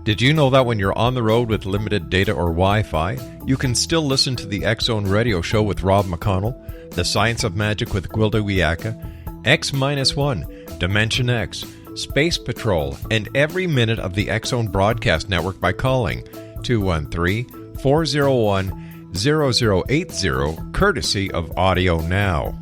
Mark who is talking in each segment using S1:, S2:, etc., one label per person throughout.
S1: Did you know that when you're on the road with limited data or Wi-Fi, you can still listen to the X-Zone Radio Show with Rob McConnell, The Science of Magic with Gwilda Wiyaka, X-1, Dimension X, Space Patrol, and every minute of the X-Zone broadcast network by calling 213-401-0080, courtesy of Audio Now.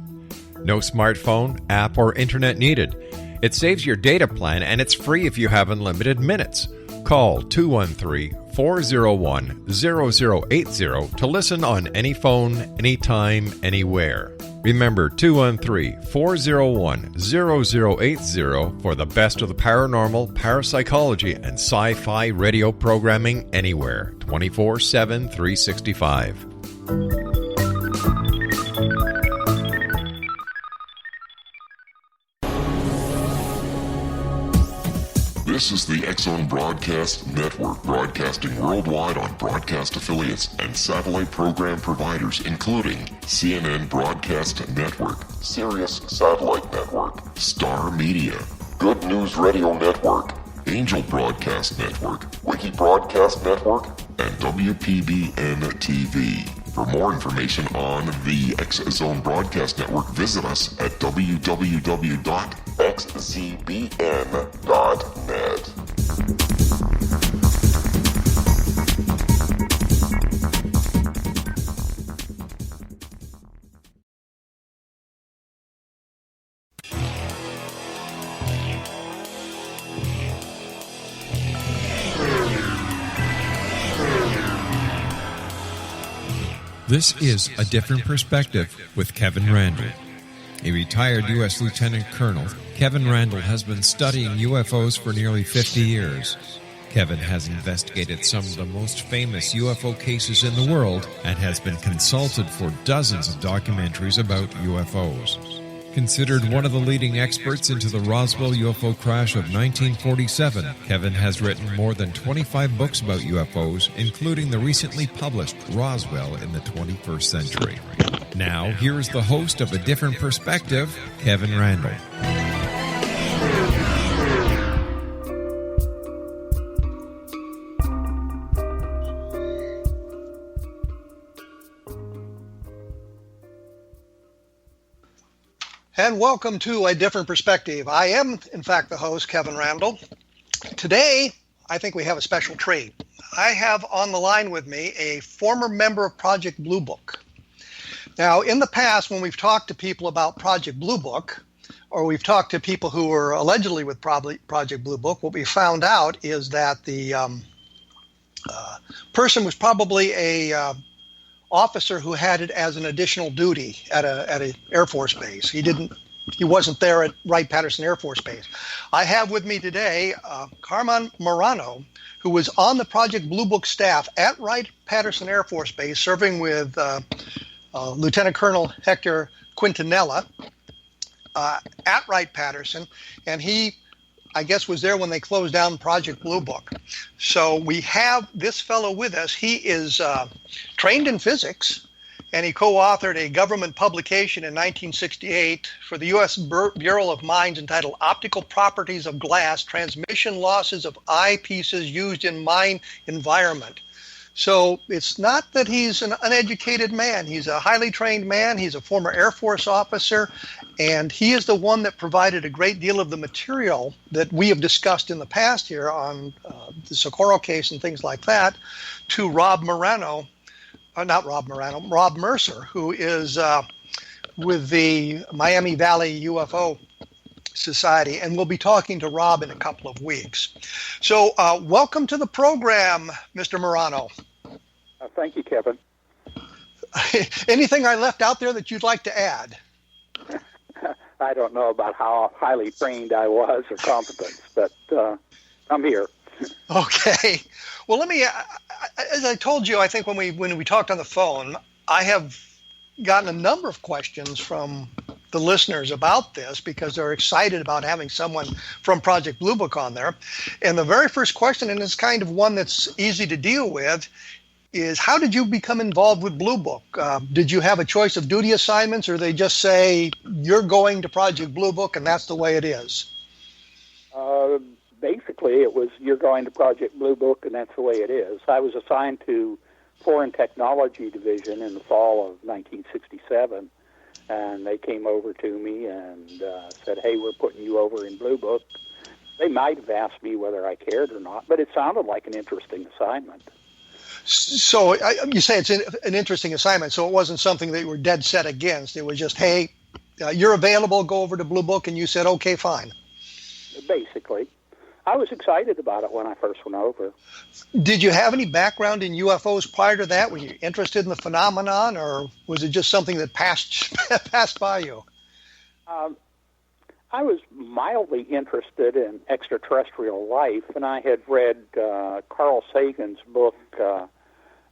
S1: No smartphone, app, or internet needed. It saves your data plan, and it's free if you have unlimited minutes. Call 213-401-0080 to listen on any phone, anytime, anywhere. Remember 213-401-0080 for the best of the paranormal, parapsychology, and sci-fi radio programming anywhere, 24/7, 365.
S2: This is the X-Zone Broadcast Network, broadcasting worldwide on broadcast affiliates and satellite program providers, including CNN Broadcast Network, Sirius Satellite Network, Star Media, Good News Radio Network, Angel Broadcast Network, Wiki Broadcast Network, and WPBN TV. For more information on the X-Zone Broadcast Network, visit us at www.xzbn.net.
S1: This is A Different Perspective with Kevin Randle. A retired U.S. Lieutenant Colonel, Kevin Randle has been studying UFOs for nearly 50 years. Kevin has investigated some of the most famous UFO cases in the world and has been consulted for dozens of documentaries about UFOs. Considered one of the leading experts into the Roswell UFO crash of 1947, Kevin has written more than 25 books about UFOs, including the recently published Roswell in the 21st Century. Now, here is the host of A Different Perspective, Kevin Randle.
S3: And welcome to A Different Perspective. I am, in fact, the host, Kevin Randle. Today, I think we have a special treat. I have on the line with me a former member of Project Blue Book. Now, in the past, when we've talked to people about Project Blue Book, or we've talked to people who were allegedly with Project Blue Book, what we found out is that the person was probably a officer who had it as an additional duty at a Air Force base. He wasn't there at Wright-Patterson Air Force Base. I have with me today Carmon Marano, who was on the Project Blue Book staff at Wright-Patterson Air Force Base, serving with Lieutenant Colonel Hector Quintanilla at Wright-Patterson, and he, I guess, was there when they closed down Project Blue Book. So we have this fellow with us. He is trained in physics, and he co-authored a government publication in 1968 for the U.S. Bureau of Mines entitled Optical Properties of Glass, Transmission Losses of Eyepieces Used in Mine Environment. So it's not that he's an uneducated man. He's a highly trained man. He's a former Air Force officer, and he is the one that provided a great deal of the material that we have discussed in the past here on the Socorro case and things like that to Rob Mercer, who is with the Miami Valley UFO Society, and we'll be talking to Rob in a couple of weeks. So welcome to the program, Mr. Marano.
S4: Thank you, Kevin.
S3: Anything I left out there that you'd like to add?
S4: I don't know about how highly trained I was or competent, but I'm here.
S3: Okay. Well, let me, as I told you, I think when we talked on the phone, I have gotten a number of questions from the listeners about this because they're excited about having someone from Project Blue Book on there. And the very first question, and it's kind of one that's easy to deal with, is how did you become involved with Blue Book? Did you have a choice of duty assignments, or they just say you're going to Project Blue Book and that's the way it is?
S4: basically, it was you're going to Project Blue Book, and that's the way it is. I was assigned to Foreign Technology Division in the fall of 1967, and they came over to me and said, hey, we're putting you over in Blue Book. They might have asked me whether I cared or not, but it sounded like an interesting assignment.
S3: So you say it's an interesting assignment, so it wasn't something that you were dead set against. It was just, hey, you're available, go over to Blue Book, and you said, okay, fine.
S4: Basically. I was excited about it when I first went over.
S3: Did you have any background in UFOs prior to that? Were you interested in the phenomenon, or was it just something that passed by you?
S4: I was mildly interested in extraterrestrial life, and I had read Carl Sagan's book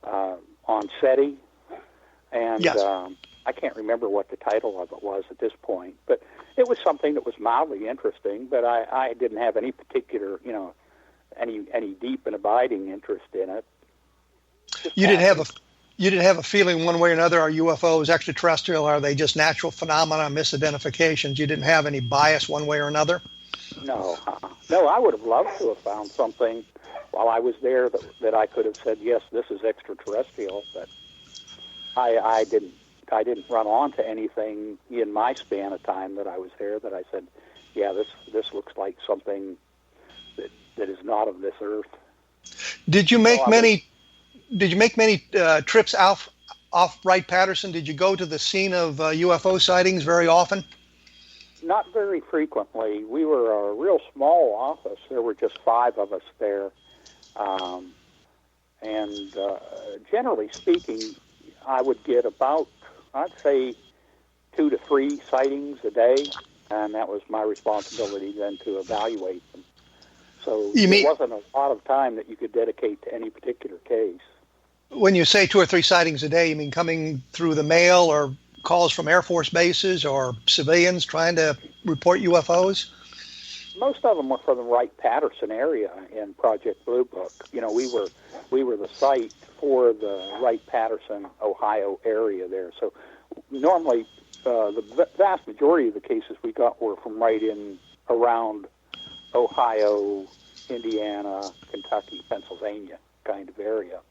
S4: on SETI, and
S3: yes.
S4: I can't remember what the title of it was at this point, but it was something that was mildly interesting, but I didn't have any particular, any deep and abiding interest in it. You
S3: didn't have a feeling one way or another, are UFOs extraterrestrial, are they just natural phenomena, misidentifications? You didn't have any bias one way or another?
S4: No. No, I would have loved to have found something while I was there that I could have said, yes, this is extraterrestrial, but I didn't run onto anything in my span of time that I was there that I said, yeah, this looks like something that is not of this earth.
S3: Did you make many trips off Wright-Patterson? Did you go to the scene of UFO sightings very often?
S4: Not very frequently. We were a real small office. There were just 5 of us there. And generally speaking, I would get about, I'd say, 2 to 3 sightings a day, and that was my responsibility then to evaluate them. So there wasn't a lot of time that you could dedicate to any particular case.
S3: When you say 2 or 3 sightings a day, you mean coming through the mail or calls from Air Force bases or civilians trying to report UFOs?
S4: Most of them were from the Wright-Patterson area in Project Blue Book. We were the site for the Wright-Patterson, Ohio area there. So normally the vast majority of the cases we got were from right in around Ohio, Indiana, Kentucky, Pennsylvania kind of area.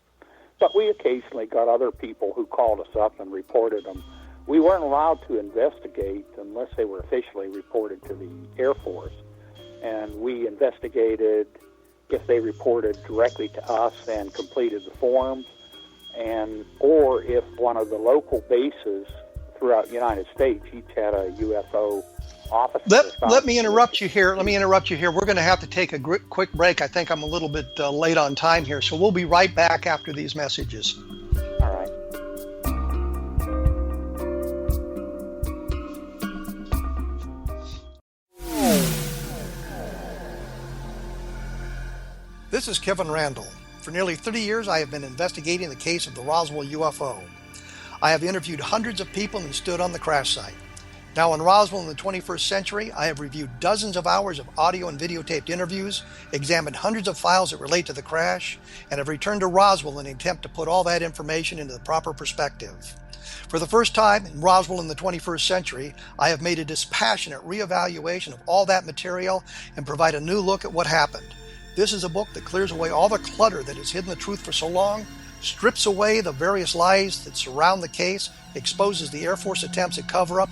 S4: But we occasionally got other people who called us up and reported them. We weren't allowed to investigate unless they were officially reported to the Air Force. And we investigated if they reported directly to us and completed the forms, or if one of the local bases throughout the United States each had a UFO officer.
S3: Let me interrupt you here. We're going to have to take a quick break. I think I'm a little bit late on time here, so we'll be right back after these messages.
S4: All right.
S3: This is Kevin Randle. For nearly 30 years, I have been investigating the case of the Roswell UFO. I have interviewed hundreds of people and stood on the crash site. Now in Roswell in the 21st century, I have reviewed dozens of hours of audio and videotaped interviews, examined hundreds of files that relate to the crash, and have returned to Roswell in an attempt to put all that information into the proper perspective. For the first time in Roswell in the 21st century, I have made a dispassionate reevaluation of all that material and provide a new look at what happened. This is a book that clears away all the clutter that has hidden the truth for so long, strips away the various lies that surround the case, exposes the Air Force attempts at cover-up,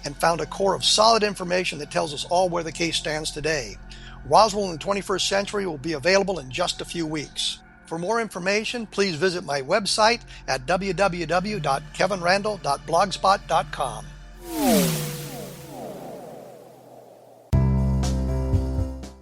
S3: and found a core of solid information that tells us all where the case stands today. Roswell in the 21st century will be available in just a few weeks. For more information, please visit my website at www.kevinrandle.blogspot.com.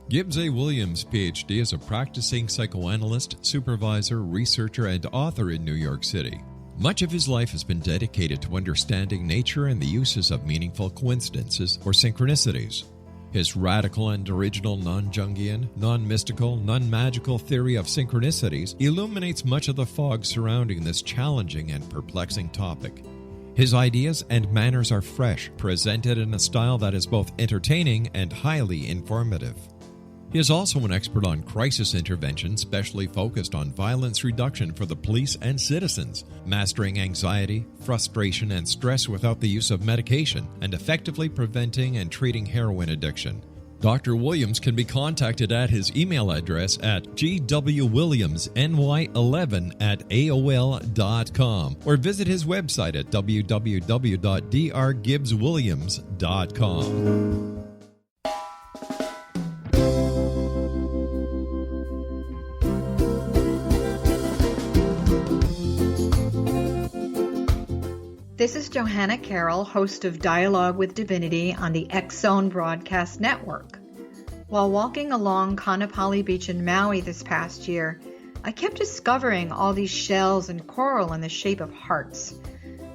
S1: Gibbs A. Williams, Ph.D., is a practicing psychoanalyst, supervisor, researcher, and author in New York City. Much of his life has been dedicated to understanding nature and the uses of meaningful coincidences or synchronicities. His radical and original non-Jungian, non-mystical, non-magical theory of synchronicities illuminates much of the fog surrounding this challenging and perplexing topic. His ideas and manners are fresh, presented in a style that is both entertaining and highly informative. He is also an expert on crisis intervention, specially focused on violence reduction for the police and citizens, mastering anxiety, frustration, and stress without the use of medication, and effectively preventing and treating heroin addiction. Dr. Williams can be contacted at his email address at gwwilliamsny11@aol.com or visit his website at www.drgibbswilliams.com.
S5: This is Johanna Carroll, host of Dialogue with Divinity on the X-Zone Broadcast Network. While walking along Kaanapali Beach in Maui this past year, I kept discovering all these shells and coral in the shape of hearts.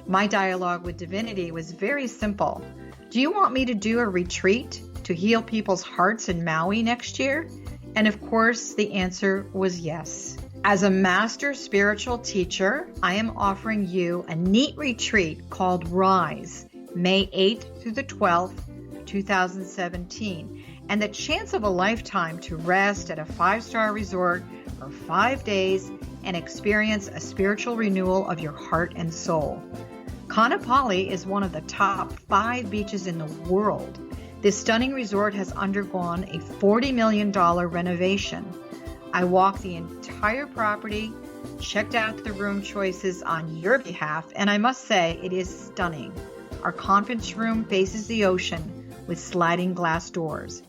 S5: My dialogue with Divinity was very simple. Do you want me to do a retreat to heal people's hearts in Maui next year? And of course, the answer was yes. As a master spiritual teacher, I am offering you a neat retreat called Rise, May 8th through the 12th, 2017, and the chance of a lifetime to rest at a 5-star resort for 5 days and experience a spiritual renewal of your heart and soul. Kaanapali is one of the top 5 beaches in the world. This stunning resort has undergone a $40 million renovation. I walked the entire property, checked out the room choices on your behalf, and I must say it is stunning. Our conference room faces the ocean with sliding glass doors.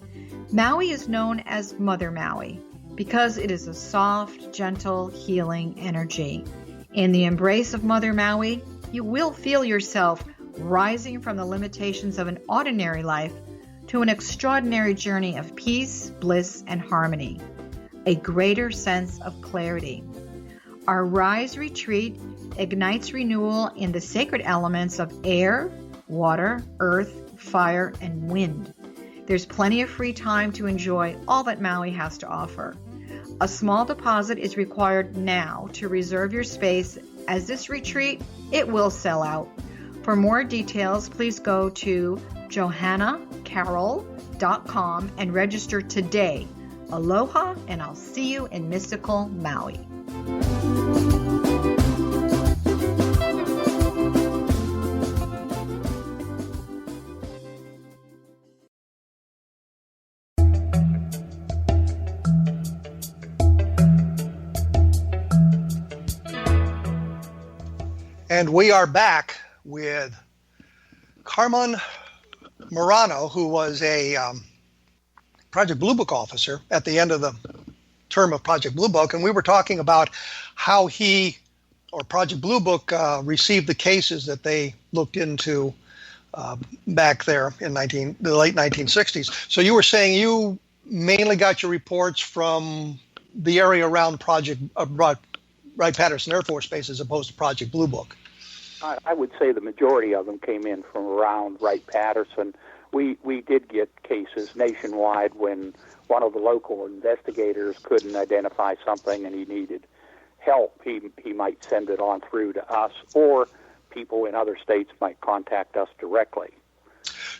S5: Maui is known as Mother Maui because it is a soft, gentle, healing energy. In the embrace of Mother Maui, you will feel yourself rising from the limitations of an ordinary life to an extraordinary journey of peace, bliss, and harmony. A greater sense of clarity. Our Rise retreat ignites renewal in the sacred elements of air, water, earth, fire, and wind. There's plenty of free time to enjoy all that Maui has to offer. A small deposit is required now to reserve your space, as this retreat, it will sell out. For more details, please go to johannacarroll.com and register today. Aloha, and I'll see you in mystical Maui.
S3: And we are back with Carmon Marano, who was a Project Blue Book officer at the end of the term of Project Blue Book, and we were talking about how he, or Project Blue Book, received the cases that they looked into back there in the late 1960s. So you were saying you mainly got your reports from the area around Project Wright-Patterson Air Force Base as opposed to Project Blue Book.
S4: I would say the majority of them came in from around Wright-Patterson. We did get cases nationwide when one of the local investigators couldn't identify something and he needed help. He might send it on through to us, or people in other states might contact us directly.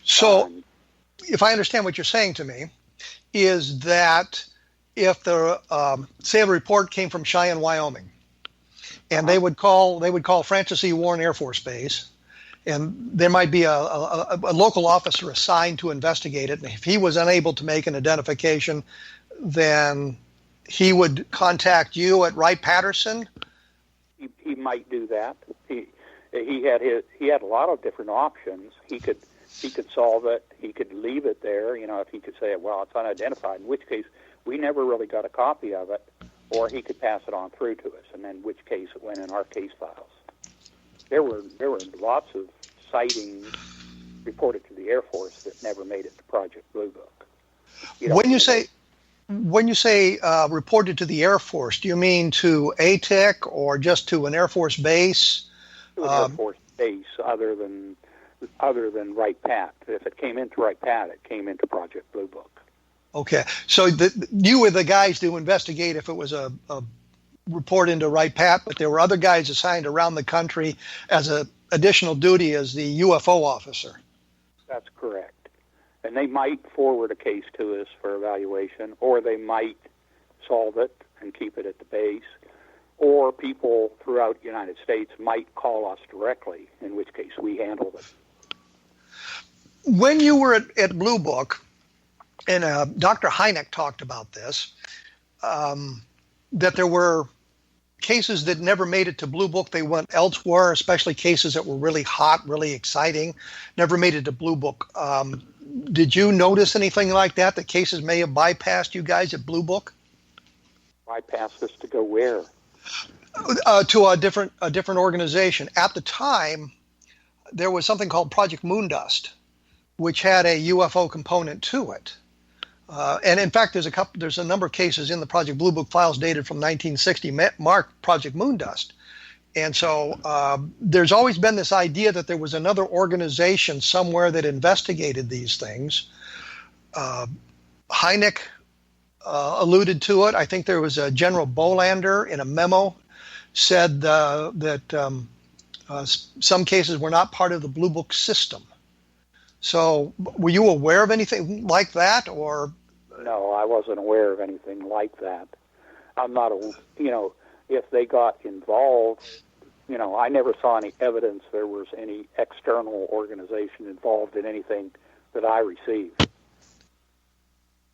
S3: So, if I understand what you're saying to me, is that if the say a report came from Cheyenne, Wyoming, and they would call Francis E. Warren Air Force Base, and there might be a local officer assigned to investigate it. And if he was unable to make an identification, then he would contact you at Wright-Patterson.
S4: He might do that. He had a lot of different options. He could solve it. He could leave it there. If he could say, well, it's unidentified, in which case we never really got a copy of it, or he could pass it on through to us, and in which case it went in our case files. There were lots of sightings reported to the Air Force that never made it to Project Blue Book.
S3: When you say reported to the Air Force, do you mean to ATIC or just to an Air Force base?
S4: To an Air Force base, other than Wright-Pat. If it came into Wright-Pat, it came into Project Blue Book.
S3: Okay, so you were the guys to investigate if it was a report into Wright-Pat, but there were other guys assigned around the country as an additional duty as the UFO officer.
S4: That's correct. And they might forward a case to us for evaluation, or they might solve it and keep it at the base, or people throughout the United States might call us directly, in which case we handle it.
S3: When you were at Blue Book, and Dr. Hynek talked about this, that there were cases that never made it to Blue Book. They went elsewhere, especially cases that were really hot, really exciting, never made it to Blue Book. Did you notice anything like that? That cases may have bypassed you guys at Blue Book?
S4: Bypassed us to go where?
S3: To a different organization. At the time, there was something called Project Moondust, which had a UFO component to it. And in fact, there's a number of cases in the Project Blue Book files dated from 1960 mark Project Moondust. And so there's always been this idea that there was another organization somewhere that investigated these things. Hynek alluded to it. I think there was a General Bolander in a memo said that some cases were not part of the Blue Book system. So were you aware of anything like that, or?
S4: No, I wasn't aware of anything like that. I'm not, if they got involved, I never saw any evidence there was any external organization involved in anything that I received.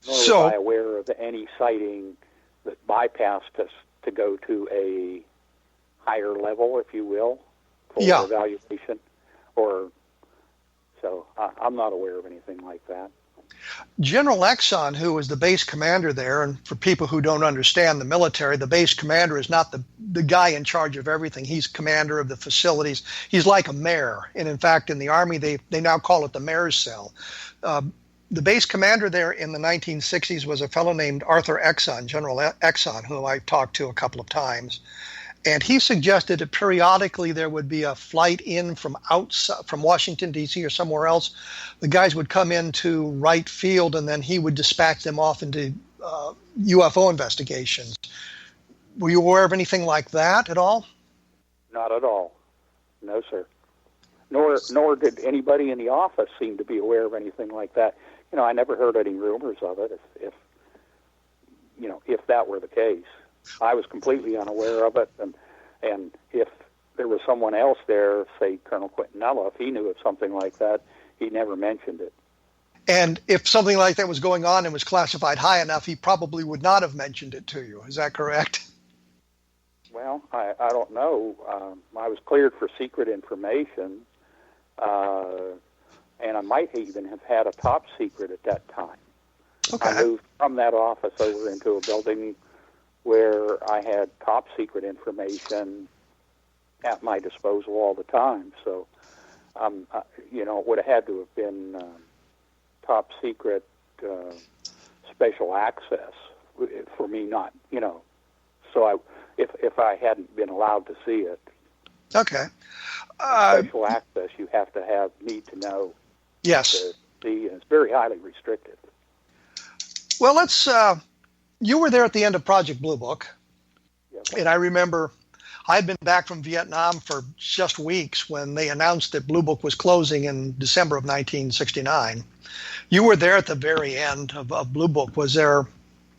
S4: Nor was I aware of any sighting that bypassed us to go to a higher level, if you will, for evaluation. So I'm not aware of anything like that.
S3: General Exxon, who was the base commander there, and for people who don't understand the military, the base commander is not the guy in charge of everything. He's commander of the facilities. He's like a mayor. And in fact, in the Army, they now call it the mayor's cell. The base commander there in the 1960s was a fellow named Arthur Exxon, General Exxon, who I talked to a couple of times. And he suggested that periodically there would be a flight in from outside, from Washington, D.C. or somewhere else. The guys would come into Wright Field, and then he would dispatch them off into UFO investigations. Were you aware of anything like that at all?
S4: Not at all. No, sir. Nor did anybody in the office seem to be aware of anything like that. I never heard any rumors of it, if that were the case. I was completely unaware of it, and if there was someone else there, say Colonel Quintanilla, if he knew of something like that, he never mentioned it.
S3: And if something like that was going on and was classified high enough, he probably would not have mentioned it to you. Is that correct?
S4: Well, I don't know. I was cleared for secret information, and I might even have had a top secret at that time.
S3: Okay.
S4: I moved from that office over into a building where I had top secret information at my disposal all the time. So, it would have had to have been top secret special access for me, not, So if I hadn't been allowed to see it.
S3: Okay.
S4: Special access, you have to need to know.
S3: Yes.
S4: To see, and it's very highly restricted.
S3: Well, you were there at the end of Project Blue Book,
S4: Yes.
S3: And I remember I had been back from Vietnam for just weeks when they announced that Blue Book was closing in December of 1969. You were there at the very end of Blue Book. Was there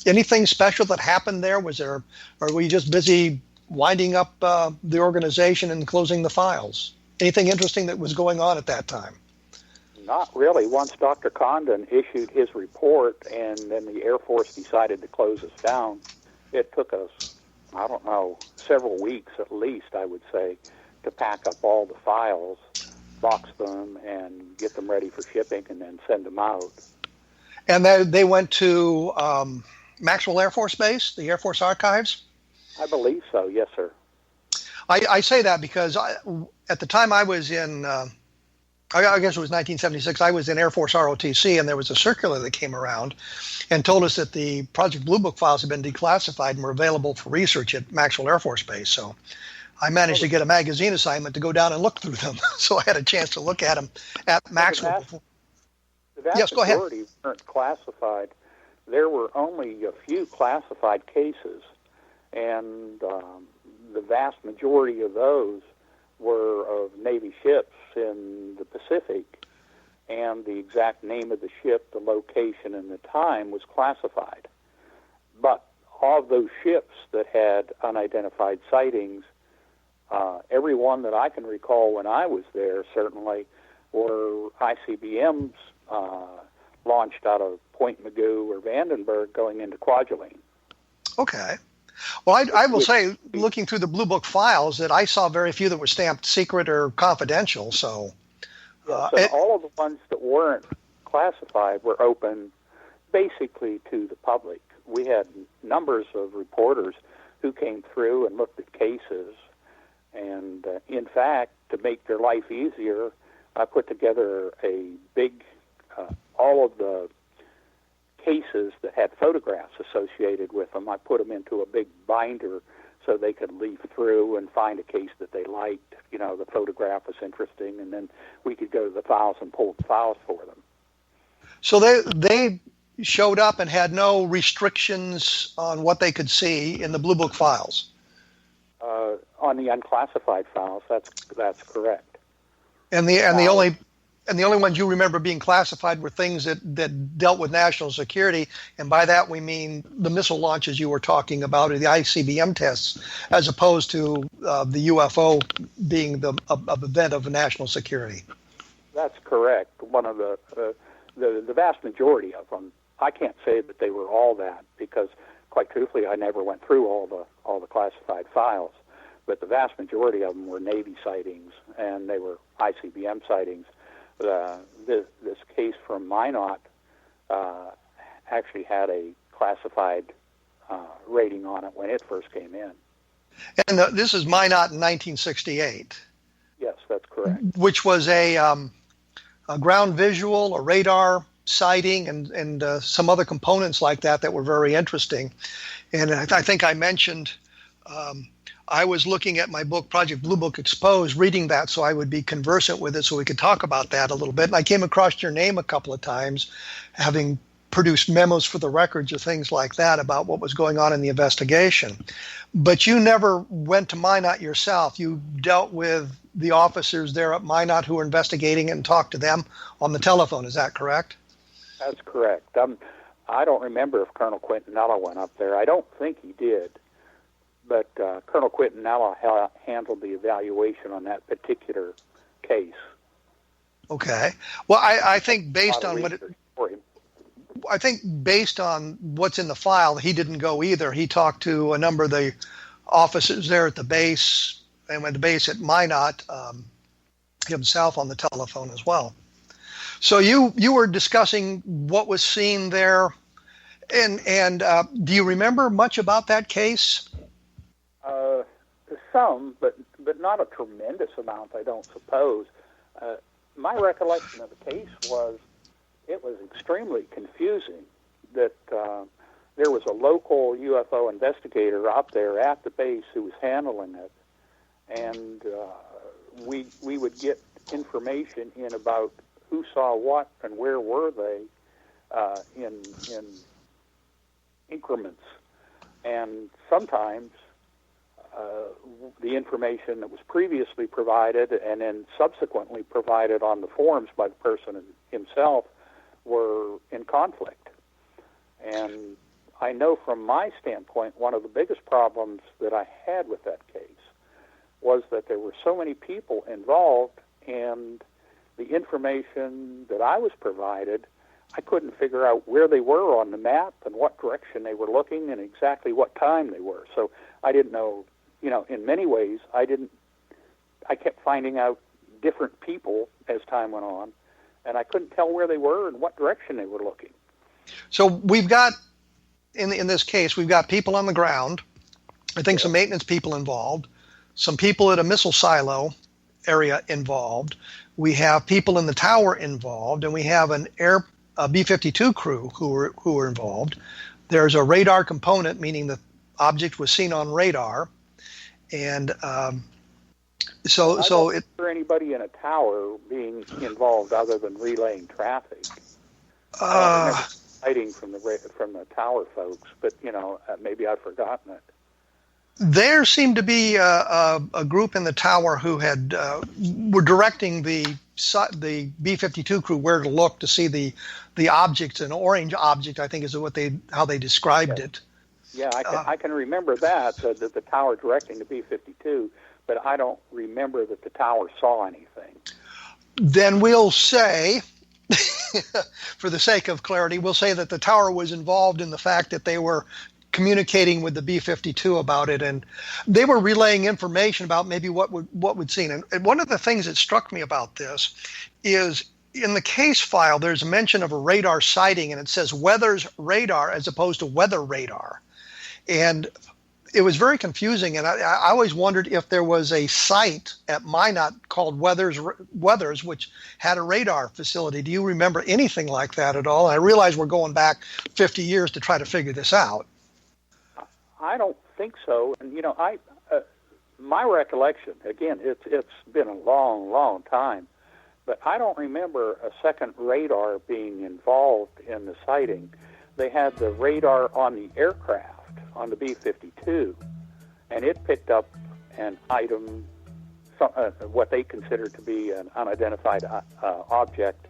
S3: anything special that happened there? Or were you just busy winding up the organization and closing the files? Anything interesting that was going on at that time?
S4: Not really. Once Dr. Condon issued his report and then the Air Force decided to close us down, it took us, several weeks at least, I would say, to pack up all the files, box them, and get them ready for shipping and then send them out.
S3: And they went to Maxwell Air Force Base, the Air Force Archives?
S4: I believe so, yes, sir.
S3: I say that because at the time I was in... I guess it was 1976, I was in Air Force ROTC, and there was a circular that came around and told us that the Project Blue Book files had been declassified and were available for research at Maxwell Air Force Base. So I managed to get a magazine assignment to go down and look through them. So I had a chance to look at them at Maxwell.
S4: The vast majority weren't classified. There were only a few classified cases, and the vast majority of those were of Navy ships in the Pacific, and the exact name of the ship, the location, and the time was classified. But of those ships that had unidentified sightings, every one that I can recall when I was there certainly were ICBMs launched out of Point Mugu or Vandenberg going into Kwajalein.
S3: Okay. Well, I will say, looking through the Blue Book files, that I saw very few that were stamped secret or confidential. So,
S4: all of the ones that weren't classified were open basically to the public. We had numbers of reporters who came through and looked at cases. And in fact, to make their life easier, I put together a big, all of the cases that had photographs associated with them. I put them into a big binder so they could leaf through and find a case that they liked. You know, the photograph was interesting, and then we could go to the files and pull the files for them.
S3: So they showed up and had no restrictions on what they could see in the Blue Book files.
S4: On the unclassified files, that's correct.
S3: And the only ones you remember being classified were things that dealt with national security, and by that we mean the missile launches you were talking about, or the ICBM tests, as opposed to the UFO being the event of national security.
S4: That's correct. One of the vast majority of them. I can't say that they were all that, because quite truthfully, I never went through all the classified files. But the vast majority of them were Navy sightings, and they were ICBM sightings. This case from Minot actually had a classified rating on it when it first came in.
S3: And this is Minot in 1968.
S4: Yes, that's correct.
S3: Which was a ground visual, a radar sighting, and some other components like that were very interesting. And I think I mentioned I was looking at my book, Project Blue Book Exposed, reading that so I would be conversant with it so we could talk about that a little bit. And I came across your name a couple of times, having produced memos for the records or things like that about what was going on in the investigation. But you never went to Minot yourself. You dealt with the officers there at Minot who were investigating it and talked to them on the telephone. Is that correct? That's
S4: correct. I don't remember if Colonel Quintanilla went up there. I don't think he did. But Colonel Quintanilla handled the evaluation on that particular case.
S3: Okay. Well, I think based on based on what's in the file, he didn't go either. He talked to a number of the officers there at the base, and at the base at Minot himself on the telephone as well. So you were discussing what was seen there, and do you remember much about that case?
S4: Some, but not a tremendous amount, I don't suppose. My recollection of the case was it was extremely confusing that there was a local UFO investigator out there at the base who was handling it, and we would get information in about who saw what and where were they in increments, and sometimes the information that was previously provided and then subsequently provided on the forms by the person himself were in conflict. And I know from my standpoint, one of the biggest problems that I had with that case was that there were so many people involved, and the information that I was provided, I couldn't figure out where they were on the map and what direction they were looking and exactly what time they were. So I didn't know, in many ways, I kept finding out different people as time went on, and I couldn't tell where they were and what direction they were looking.
S3: So we've got, in this case, we've got people on the ground, I think some maintenance people involved, some people at a missile silo area involved, we have people in the tower involved, and we have a B-52 crew who were involved. There's a radar component, meaning the object was seen on radar, and so
S4: I don't remember anybody in a tower being involved other than relaying traffic. I remember fighting from the tower folks, but maybe I've forgotten it.
S3: There seemed to be a group in the tower who were directing the B-52 crew where to look to see the object, an orange object, I think is how they described it.
S4: Yeah, I can remember that the tower directing the B-52, but I don't remember that the tower saw anything.
S3: Then we'll say for the sake of clarity, we'll say that the tower was involved in the fact that they were communicating with the B-52 about it, and they were relaying information about maybe what would seen. And one of the things that struck me about this is in the case file, there's a mention of a radar sighting, and it says weather's radar as opposed to weather radar. And it was very confusing, and I always wondered if there was a site at Minot called Weathers, which had a radar facility. Do you remember anything like that at all? I realize we're going back 50 years to try to figure this out.
S4: I don't think so. And, my recollection, again, it's been a long, long time, but I don't remember a second radar being involved in the sighting. They had the radar on the aircraft, on the B-52, and it picked up an item, what they considered to be an unidentified object,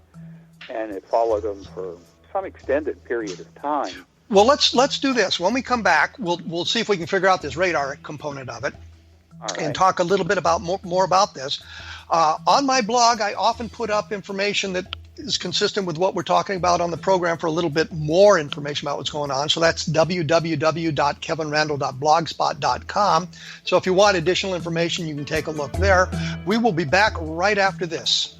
S4: and it followed them for some extended period of time.
S3: Well, let's do this. When we come back, we'll see if we can figure out this radar component of it, and talk a little bit about more about this. On my blog, I often put up information that is consistent with what we're talking about on the program for a little bit more information about what's going on. So that's www.kevinrandle.blogspot.com. So if you want additional information, you can take a look there. We will be back right after this.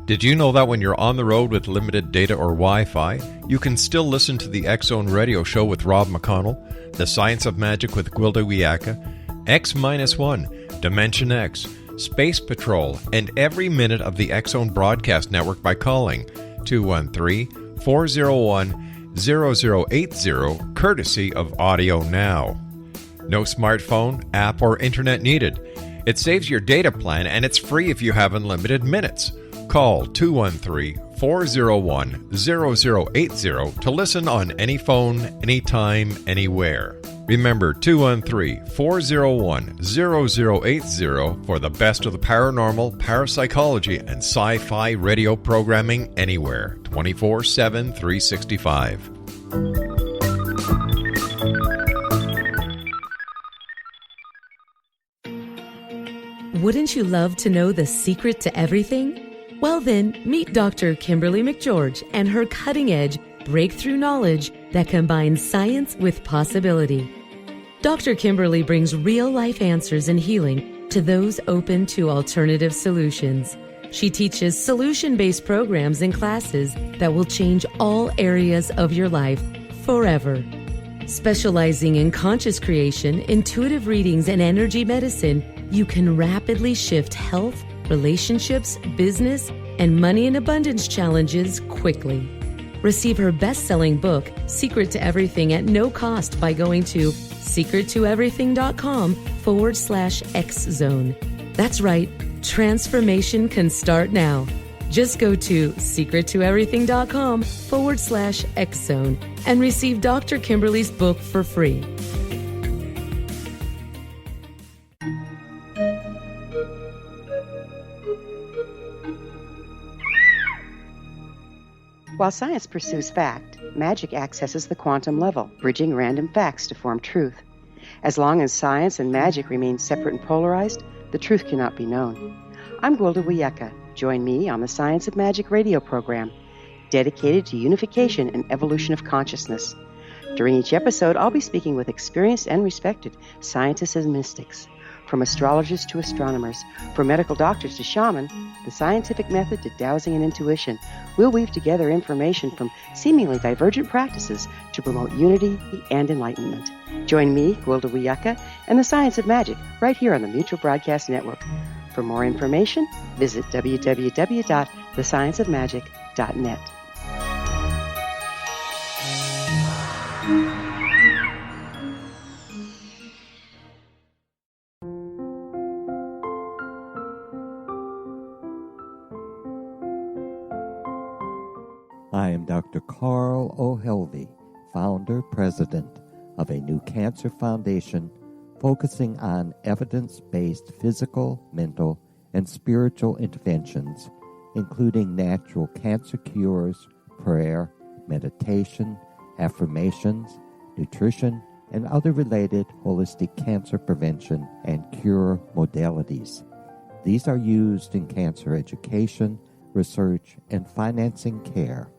S1: Did you know that when you're on the road with limited data or Wi-Fi, you can still listen to the X-Zone Radio Show with Rob McConnell, The Science of Magic with Gwilda Wiyaka, X-1, Dimension X, Space Patrol, and every minute of the X-Zone Broadcast Network by calling 213-401-0080, courtesy of Audio Now. No smartphone, app, or internet needed. It saves your data plan, and it's free if you have unlimited minutes. Call 213-401-0080 to listen on any phone, anytime, anywhere. Remember 213-401-0080 for the best of the paranormal, parapsychology, and sci-fi radio programming anywhere, 24/7, 365.
S6: Wouldn't you love to know the secret to everything? Well then, meet Dr. Kimberly McGeorge and her cutting-edge breakthrough knowledge that combines science with possibility. Dr. Kimberly brings real-life answers and healing to those open to alternative solutions. She teaches solution-based programs and classes that will change all areas of your life forever. Specializing in conscious creation, intuitive readings, and energy medicine, you can rapidly shift health, relationships, business, and money and abundance challenges quickly. Receive her best-selling book, Secret to Everything, at no cost by going to secrettoeverything.com/X-Zone. That's right, transformation can start now. Just go to secrettoeverything.com/X-Zone and receive Dr. Kimberly's book for free.
S7: While science pursues fact, magic accesses the quantum level, bridging random facts to form truth. As long as science and magic remain separate and polarized, the truth cannot be known. I'm Gwilda Wiyaka. Join me on the Science of Magic radio program, dedicated to unification and evolution of consciousness. During each episode, I'll be speaking with experienced and respected scientists and mystics. From astrologers to astronomers, from medical doctors to shaman, the scientific method to dowsing and intuition, we'll weave together information from seemingly divergent practices to promote unity and enlightenment. Join me, Gwilda Wiyaka, and the Science of Magic right here on the Mutual Broadcast Network. For more information, visit www.thescienceofmagic.net.
S8: I am Dr. Carl O'Helvey, founder, president of a new cancer foundation focusing on evidence-based physical, mental, and spiritual interventions including natural cancer cures, prayer, meditation, affirmations, nutrition, and other related holistic cancer prevention and cure modalities. These are used in cancer education, research, and financing care.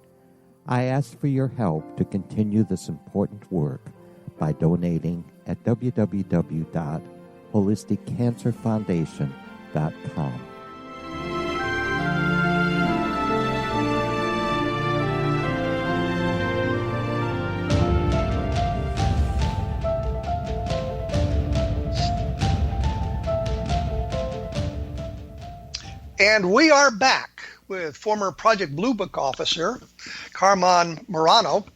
S8: I ask for your help to continue this important work by donating at www.holisticcancerfoundation.com.
S3: And we are back with former Project Blue Book officer Carmon Marano,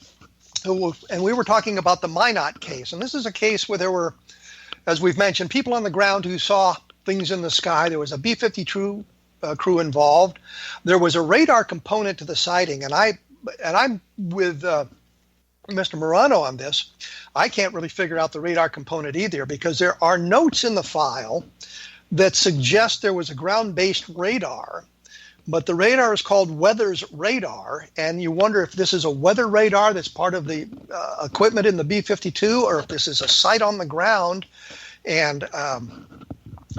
S3: and we were talking about the Minot case. And this is a case where there were, as we've mentioned, people on the ground who saw things in the sky. There was a B-52 crew involved. There was a radar component to the sighting, and I'm with Mr. Marano on this. I can't really figure out the radar component either, because there are notes in the file that suggest there was a ground-based radar, but the radar is called Weather's radar, and you wonder if this is a weather radar that's part of the equipment in the B-52, or if this is a sight on the ground. And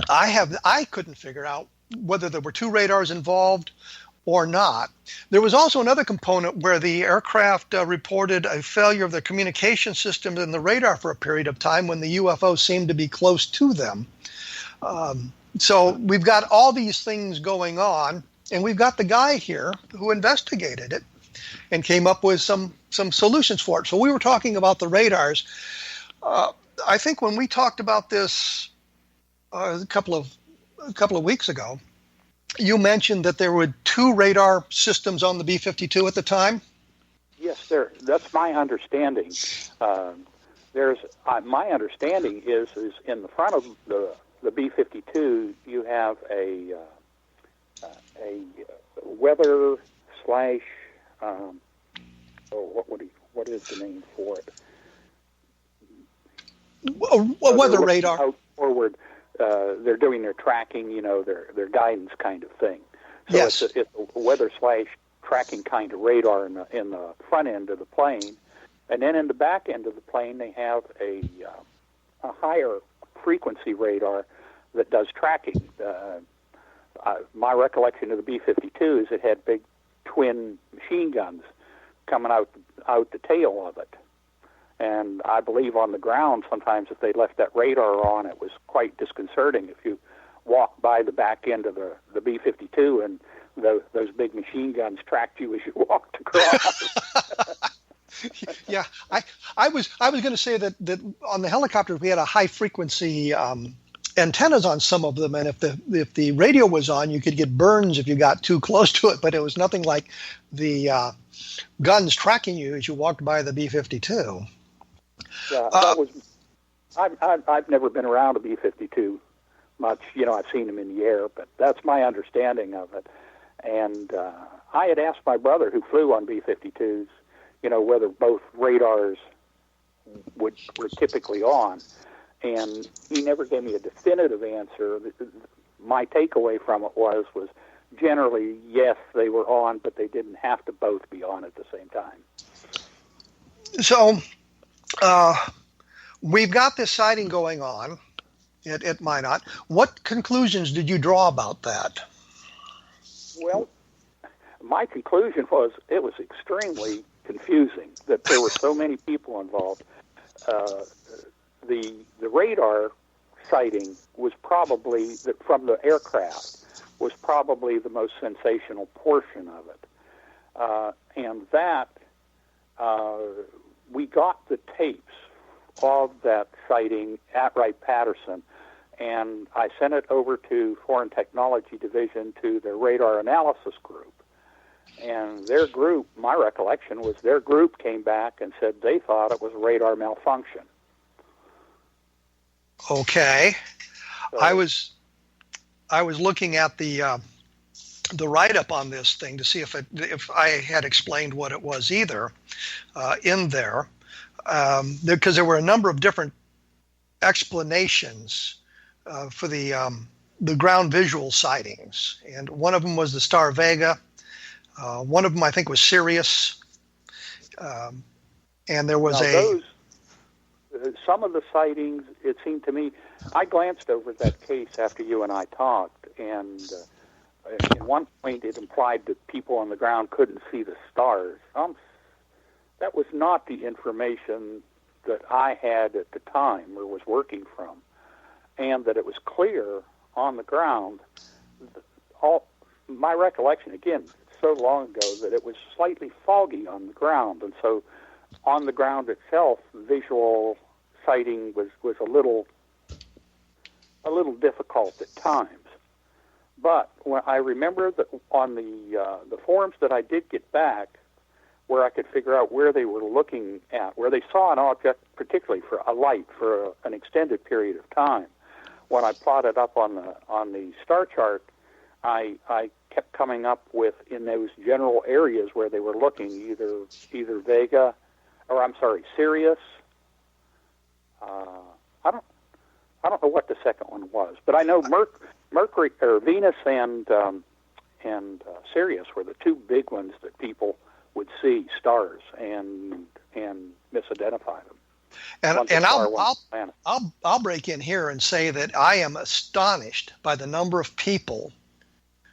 S3: I couldn't figure out whether there were two radars involved or not. There was also another component where the aircraft reported a failure of the communication system in the radar for a period of time when the UFO seemed to be close to them. So we've got all these things going on, and we've got the guy here who investigated it and came up with some solutions for it. So we were talking about the radars. I think when we talked about this a couple of weeks ago, you mentioned that there were two radar systems on the B-52 at the time.
S4: Yes, that's my understanding. My understanding is in the front of the B-52, you have a weather slash what is the name for it?
S3: A weather radar.
S4: Out forward, they're doing their tracking, their guidance kind of thing. So
S3: yes,
S4: it's a weather slash tracking kind of radar in the front end of the plane, and then in the back end of the plane they have a higher frequency radar that does tracking. My recollection of the B-52 is it had big twin machine guns coming out the tail of it. And I believe on the ground, sometimes if they left that radar on, it was quite disconcerting if you walked by the back end of the B-52 and those big machine guns tracked you as you walked across.
S3: Yeah, I was going to say that on the helicopters we had a high frequency antennas on some of them, and if the radio was on, you could get burns if you got too close to it. But it was nothing like the guns tracking you as you walked by the B-52.
S4: Yeah, I've never been around a B-52 much. I've seen them in the air, but that's my understanding of it. And I had asked my brother, who flew on B-52s, whether both radars were typically on, and he never gave me a definitive answer. My takeaway from it was generally, yes, they were on, but they didn't have to both be on at the same time.
S3: So we've got this sighting going on at Minot. What conclusions did you draw about that? Well,
S4: my conclusion was it was extremely confusing that there were so many people involved. The radar sighting was probably, from the aircraft, was probably the most sensational portion of it. And that, we got the tapes of that sighting at Wright-Patterson, and I sent it over to Foreign Technology Division to their radar analysis group. And their group, my recollection was their group came back and said they thought it was a radar malfunction.
S3: Okay. So, I was looking at the write-up on this thing to see if I had explained what it was either in there, because there were a number of different explanations for the the ground visual sightings, and one of them was the star Vega. One of them, I think, was Sirius, and there was
S4: some of the sightings. It seemed to me, I glanced over that case after you and I talked, and at one point it implied that people on the ground couldn't see the stars. That was not the information that I had at the time or was working from, and that it was clear on the ground. My recollection, again, so long ago, that it was slightly foggy on the ground, and so on the ground itself, visual sighting was a little difficult at times. But when I remember that on the forums that I did get back, where I could figure out where they were looking at, where they saw an object, particularly for a light for an extended period of time, when I plotted up on the star chart, I kept coming up with, in those general areas where they were looking, either Vega, or I'm sorry, Sirius. I don't know what the second one was, but I know Mercury or Venus and Sirius were the two big ones that people would see stars and misidentify them.
S3: And I'll break in here and say that I am astonished by the number of people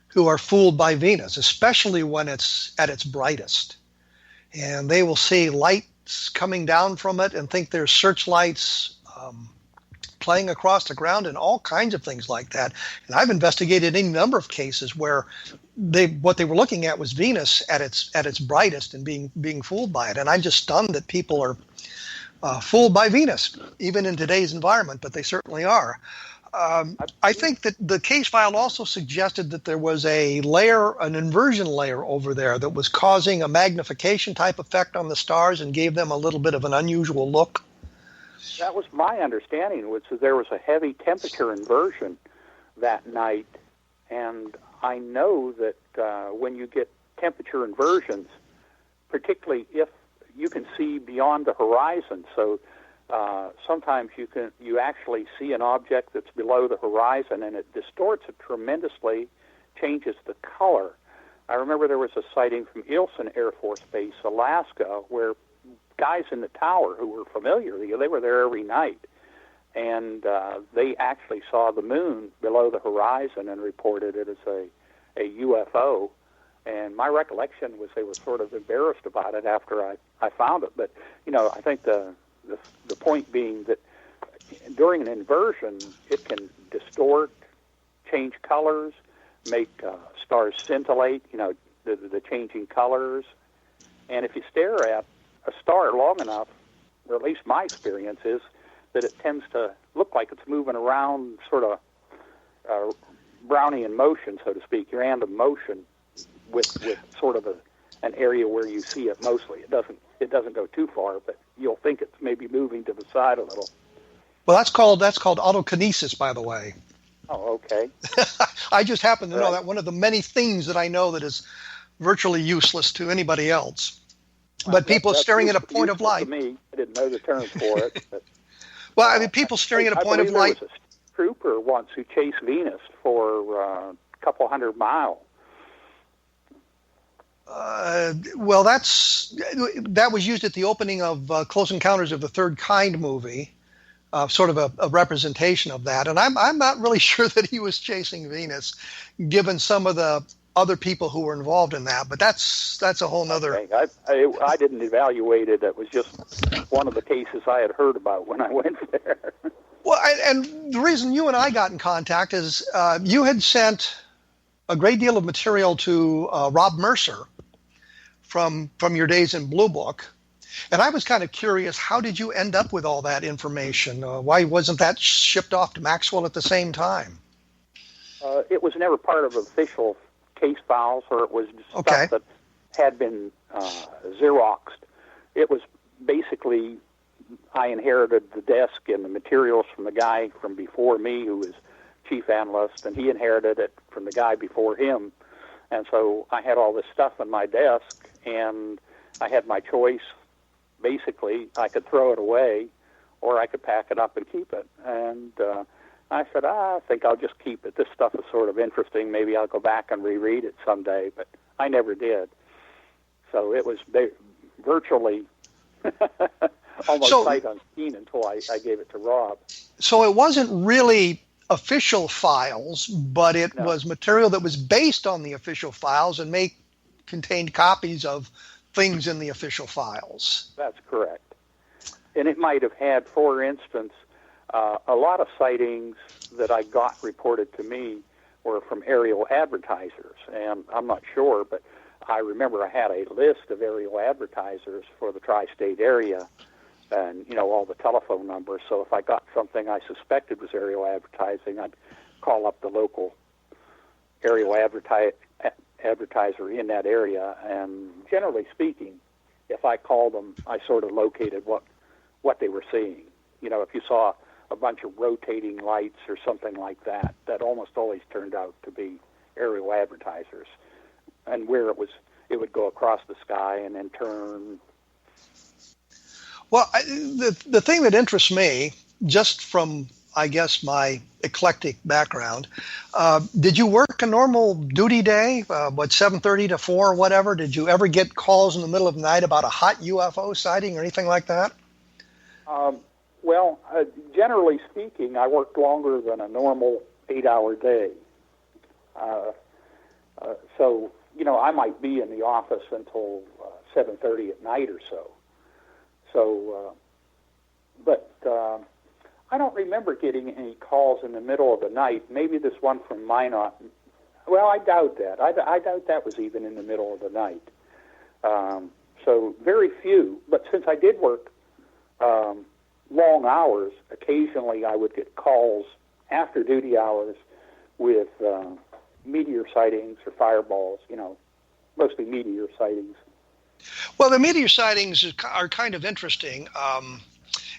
S3: who are fooled by Venus, especially when it's at its brightest. And they will see lights coming down from it and think there's searchlights playing across the ground and all kinds of things like that. And I've investigated any number of cases where what they were looking at was Venus at its brightest and being fooled by it. And I'm just stunned that people are fooled by Venus, even in today's environment, but they certainly are. I think that the case file also suggested that there was an inversion layer over there that was causing a magnification type effect on the stars and gave them a little bit of an unusual look.
S4: That was my understanding, which is there was a heavy temperature inversion that night, and I know that when you get temperature inversions, particularly if you can see beyond the horizon, so sometimes you actually see an object that's below the horizon, and it distorts it tremendously, changes the color. I remember there was a sighting from Eielson Air Force Base, Alaska, where guys in the tower who were familiar, they were there every night, and they actually saw the moon below the horizon and reported it as a UFO. And my recollection was they were sort of embarrassed about it after I found it. But, I think the point being that during an inversion, it can distort, change colors, make stars scintillate, the changing colors. And if you stare at a star long enough, or at least my experience is, that it tends to look like it's moving around sort of Brownian motion, so to speak, random motion, with sort of an area where you see it mostly. It doesn't go too far, but you'll think it's maybe moving to the side a little.
S3: Well, that's called autokinesis, by the way.
S4: Oh, okay.
S3: I just happen to know that one of the many things that I know that is virtually useless to anybody else. But people staring at a point of light.
S4: To me, I didn't know the term for it. But,
S3: well, I mean, people staring at a point of light.
S4: There was a trooper once who chased Venus for a couple hundred miles.
S3: Well, that was used at the opening of Close Encounters of the Third Kind movie, sort of a representation of that. And I'm not really sure that he was chasing Venus, given some of the other people who were involved in that. But that's a whole nother.
S4: Okay. I didn't evaluate it. It was just one of the cases I had heard about when I went there.
S3: Well, and the reason you and I got in contact is you had sent a great deal of material to Rob Mercer from your days in Blue Book. And I was kind of curious, how did you end up with all that information? Why wasn't that shipped off to Maxwell at the same time?
S4: It was never part of official case files, or it was stuff that had been Xeroxed. It was basically, I inherited the desk and the materials from the guy from before me who was chief analyst, and he inherited it from the guy before him. And so I had all this stuff on my desk, and I had my choice. Basically, I could throw it away, or I could pack it up and keep it. And I said, I think I'll just keep it. This stuff is sort of interesting. Maybe I'll go back and reread it someday, but I never did. So it was virtually almost sight unseen until I gave it to Rob.
S3: So it wasn't really official files, but it was material that was based on the official files and contained copies of things in the official files.
S4: That's correct. And it might have had, for instance, a lot of sightings that I got reported to me were from aerial advertisers, and I'm not sure, but I remember I had a list of aerial advertisers for the tri-state area, and all the telephone numbers. So if I got something I suspected was aerial advertising, I'd call up the local aerial advertiser in that area, and generally speaking, if I called them, I sort of located what they were seeing. If you saw a bunch of rotating lights or something like that, that almost always turned out to be aerial advertisers. And where it would go across the sky and then turn.
S3: Well, the thing that interests me, just from, I guess, my eclectic background, did you work a normal duty day, 7:30 to 4 or whatever? Did you ever get calls in the middle of the night about a hot UFO sighting or anything like that?
S4: Well, generally speaking, I worked longer than a normal 8-hour day. So, I might be in the office until 7:30 at night or so. But I don't remember getting any calls in the middle of the night. Maybe this one from Minot. Well, I doubt that. I doubt that was even in the middle of the night. So very few. But since I did work long hours, occasionally I would get calls after duty hours with meteor sightings or fireballs, mostly meteor sightings.
S3: Well, the meteor sightings are kind of interesting.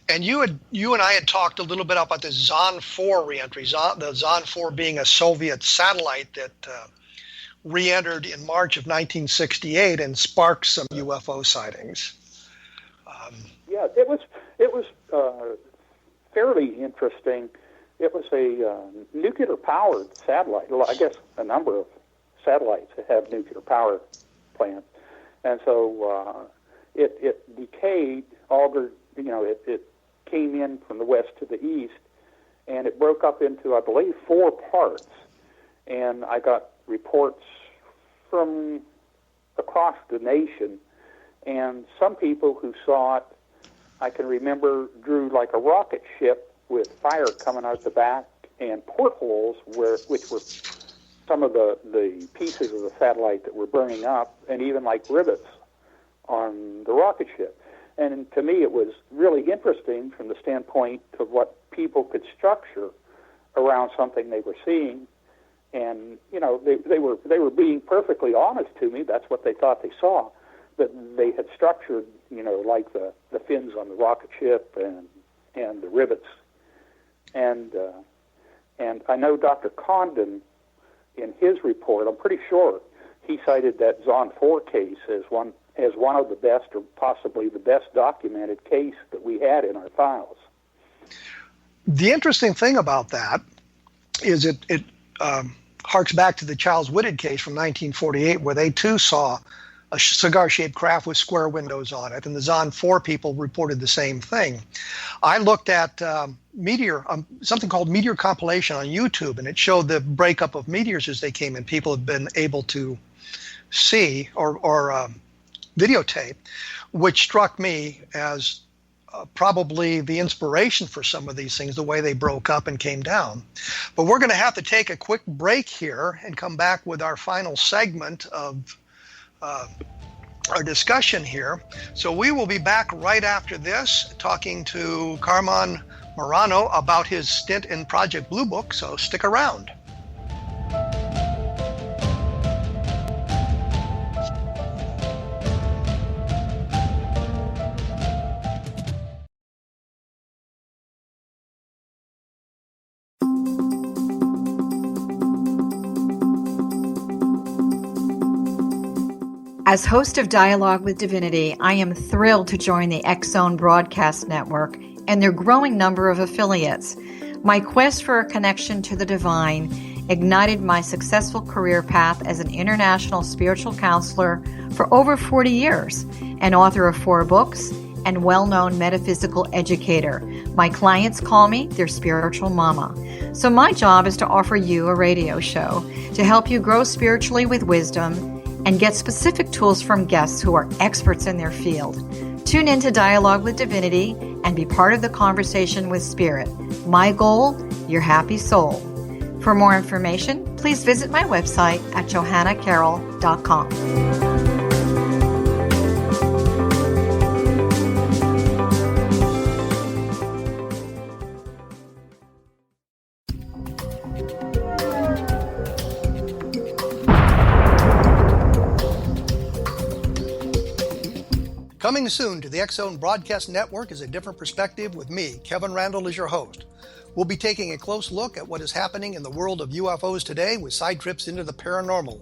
S3: And you and I had talked a little bit about the Zond 4 reentry, the Zond 4 being a Soviet satellite that re-entered in March of 1968 and sparked some UFO sightings.
S4: Yeah, it was fairly interesting. It was a nuclear-powered satellite. I guess a number of satellites that have nuclear power plants, and so it decayed, augured. It came in from the west to the east, and it broke up into, I believe, 4 parts. And I got reports from across the nation, and some people who saw it, I can remember, drew like a rocket ship with fire coming out the back and portholes which were some of the pieces of the satellite that were burning up, and even like rivets on the rocket ship. And to me, it was really interesting from the standpoint of what people could structure around something they were seeing. And they were being perfectly honest to me. That's what they thought they saw. But they had structured, like the fins on the rocket ship and the rivets. And I know Dr. Condon, in his report, I'm pretty sure he cited that Zond 4 case as one of the best, or possibly the best documented case that we had in our files.
S3: The interesting thing about that is it harks back to the Charles Whitted case from 1948, where they too saw a cigar-shaped craft with square windows on it, and the Zond 4 people reported the same thing. I looked at something called Meteor Compilation on YouTube, and it showed the breakup of meteors as they came in. People have been able to see or videotape, which struck me as probably the inspiration for some of these things, the way they broke up and came down. But we're going to have to take a quick break here and come back with our final segment of our discussion here. So we will be back right after this, talking to Carmon Marano about his stint in Project Blue Book, so stick around.
S5: As host of Dialogue with Divinity, I am thrilled to join the X Zone Broadcast Network and their growing number of affiliates. My quest for a connection to the divine ignited my successful career path as an international spiritual counselor for over 40 years, and author of 4 books, and well-known metaphysical educator. My clients call me their spiritual mama. So my job is to offer you a radio show to help you grow spiritually with wisdom and get specific tools from guests who are experts in their field. Tune in to Dialogue with Divinity and be part of the conversation with Spirit. My goal, your happy soul. For more information, please visit my website at johannacarroll.com.
S3: Coming soon to the X-Zone Broadcast Network is A Different Perspective with me, Kevin Randle, as your host. We'll be taking a close look at what is happening in the world of UFOs today with side trips into the paranormal.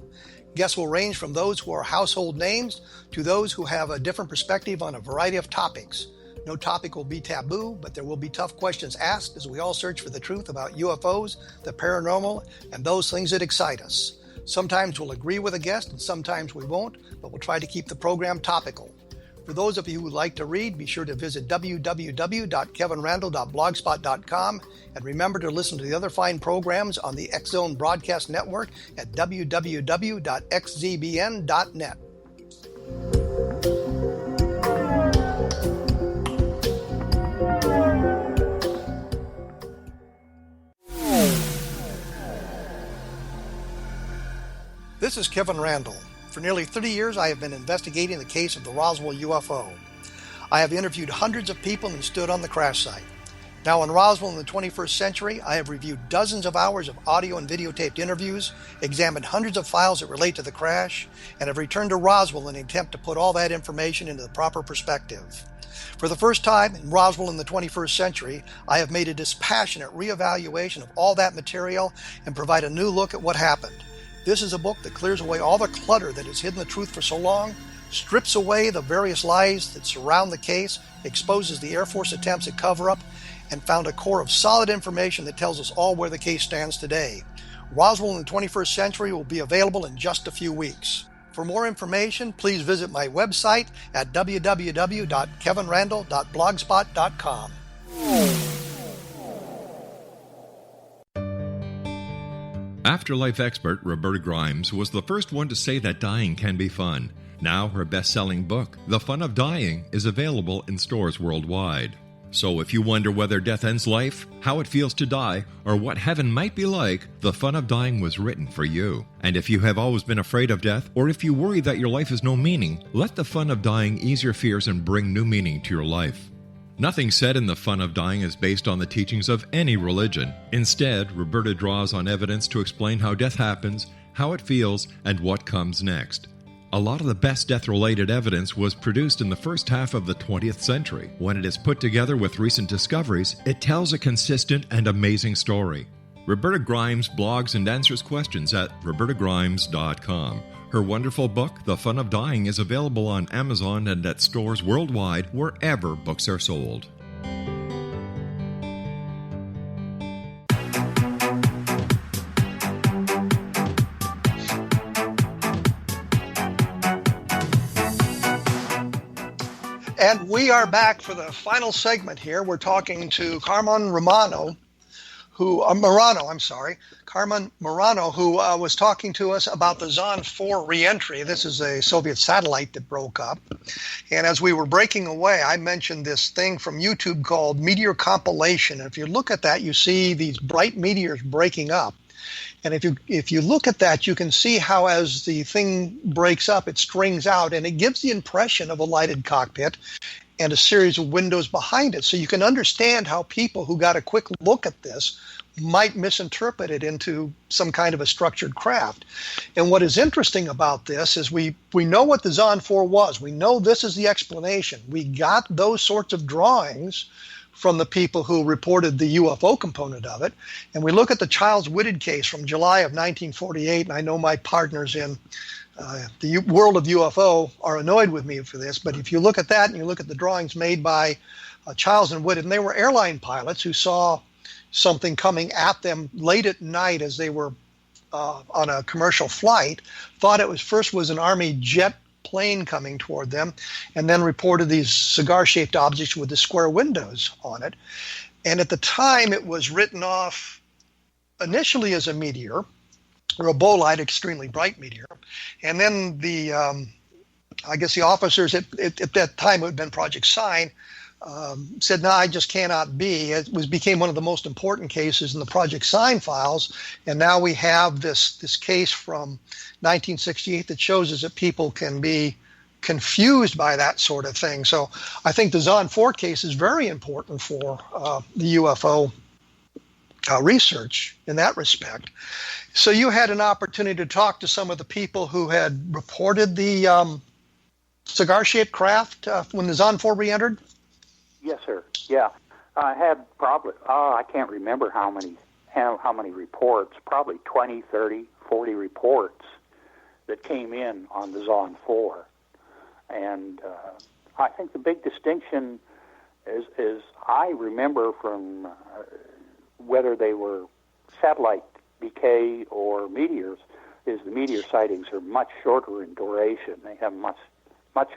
S3: Guests will range from those who are household names to those who have a different perspective on a variety of topics. No topic will be taboo, but there will be tough questions asked as we all search for the truth about UFOs, the paranormal, and those things that excite us. Sometimes we'll agree with a guest and sometimes we won't, but we'll try to keep the program topical. For those of you who would like to read, be sure to visit www.kevinrandle.blogspot.com and remember to listen to the other fine programs on the X-Zone Broadcast Network at www.xzbn.net. This is Kevin Randle. For nearly 30 years, I have been investigating the case of the Roswell UFO. I have interviewed hundreds of people and stood on the crash site. Now in Roswell in the 21st century, I have reviewed dozens of hours of audio and videotaped interviews, examined hundreds of files that relate to the crash, and have returned to Roswell in an attempt to put all that information into the proper perspective. For the first time in Roswell in the 21st century, I have made a dispassionate reevaluation of all that material and provide a new look at what happened. This is a book that clears away all the clutter that has hidden the truth for so long, strips away the various lies that surround the case, exposes the Air Force attempts at cover-up, and found a core of solid information that tells us all where the case stands today. Roswell in the 21st century will be available in just a few weeks. For more information, please visit my website at www.kevinrandle.blogspot.com.
S1: Afterlife expert Roberta Grimes was the first one to say that dying can be fun. Now her best-selling book, The Fun of Dying, is available in stores worldwide. So if you wonder whether death ends life, how it feels to die, or what heaven might be like, The Fun of Dying was written for you. And if you have always been afraid of death, or if you worry that your life has no meaning, let The Fun of Dying ease your fears and bring new meaning to your life. Nothing said in The Fun of Dying is based on the teachings of any religion. Instead, Roberta draws on evidence to explain how death happens, how it feels, and what comes next. A lot of the best death-related evidence was produced in the first half of the 20th century. When it is put together with recent discoveries, it tells a consistent and amazing story. Roberta Grimes blogs and answers questions at robertagrimes.com. Her wonderful book, The Fun of Dying, is available on Amazon and at stores worldwide wherever books are sold.
S3: And we are back for the final segment here. We're talking to Carmon Marano, Carmon Marano, who was talking to us about the Zond 4 reentry. This is a Soviet satellite that broke up. And as we were breaking away, I mentioned this thing from YouTube called Meteor Compilation. And if you look at that, you see these bright meteors breaking up. And if you look at that, you can see how as the thing breaks up, it strings out, and it gives the impression of a lighted cockpit and a series of windows behind it. So you can understand how people who got a quick look at this might misinterpret it into some kind of a structured craft. And what is interesting about this is we know what the Zond 4 was. We know this is the explanation. We got those sorts of drawings from the people who reported the UFO component of it. And we look at the Childs Whitted case from July of 1948, and I know my partners in the world of UFO are annoyed with me for this, but if you look at that and you look at the drawings made by Childs and Whitted, and they were airline pilots who saw something coming at them late at night as they were on a commercial flight, thought it was an Army jet plane coming toward them, and then reported these cigar-shaped objects with the square windows on it. And at the time, it was written off initially as a meteor, or a bolide, extremely bright meteor. And then the officers at that time, it had been Project Sign, said, no, I just cannot be. It became one of the most important cases in the Project Sign files. And now we have this case from 1968 that shows us that people can be confused by that sort of thing. So I think the Zahn 4 case is very important for the UFO research in that respect. So you had an opportunity to talk to some of the people who had reported the cigar-shaped craft when the Zahn 4 re-entered?
S4: Yes, sir. Yeah. I had probably, I can't remember how many reports, probably 20, 30, 40 reports that came in on the Zahn 4. And I think the big distinction is I remember from whether they were satellite decay or meteors, is the meteor sightings are much shorter in duration. They have much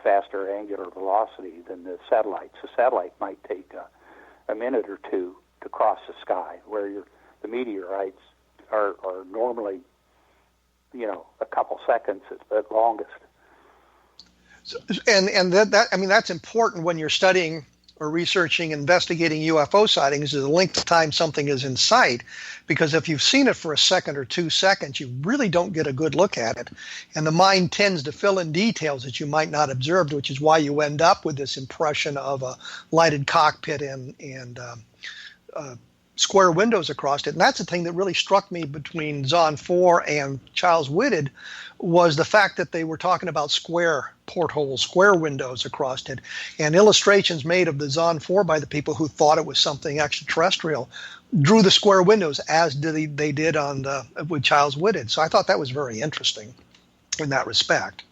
S4: faster angular velocity than the satellites. The satellite might take a minute or two to cross the sky, where the meteorites are normally, a couple seconds at longest.
S3: So, and that I mean, that's important when you're studying or researching, investigating UFO sightings, is the length of time something is in sight, because if you've seen it for a second or 2 seconds, you really don't get a good look at it. And the mind tends to fill in details that you might not observe, which is why you end up with this impression of a lighted cockpit and square windows across it. And that's the thing that really struck me between Zahn 4 and Charles Whitted, was the fact that they were talking about square portholes, square windows across it, and illustrations made of the Zahn 4 by the people who thought it was something extraterrestrial drew the square windows, as they did with Charles Whitted. So I thought that was very interesting in that respect.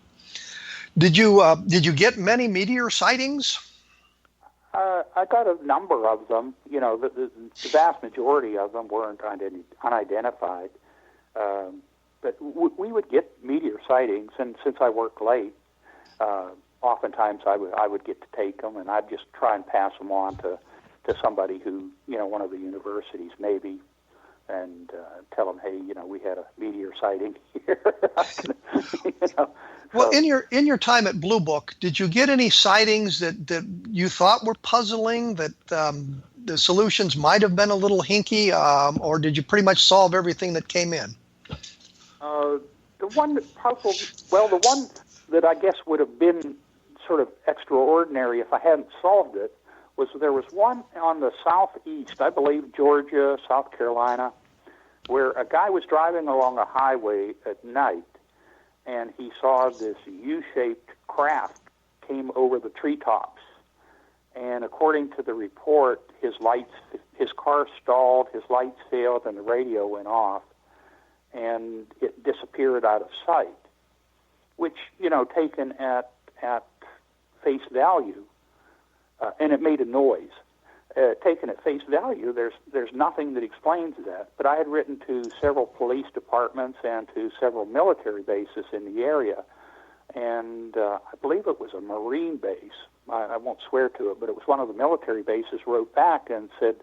S3: Did you get many meteor sightings?
S4: I got a number of them. The vast majority of them weren't unidentified. But we would get meteor sightings, and since I worked late, oftentimes I would get to take them, and I'd just try and pass them on to somebody who, one of the universities maybe, and tell them, hey, we had a meteor sighting here.
S3: Well, in your time at Blue Book, did you get any sightings that you thought were puzzling, that the solutions might have been a little hinky, or did you pretty much solve everything that came in?
S4: The one that I guess would have been sort of extraordinary if I hadn't solved it was there was one on the southeast, I believe Georgia, South Carolina, where a guy was driving along a highway at night, and he saw this U-shaped craft came over the treetops. And according to the report, his car stalled, his lights failed, and the radio went off, and it disappeared out of sight, which, taken at face value, and it made a noise. Taken at face value, there's nothing that explains that. But I had written to several police departments and to several military bases in the area, and I believe it was a Marine base. I won't swear to it, but it was one of the military bases wrote back and said,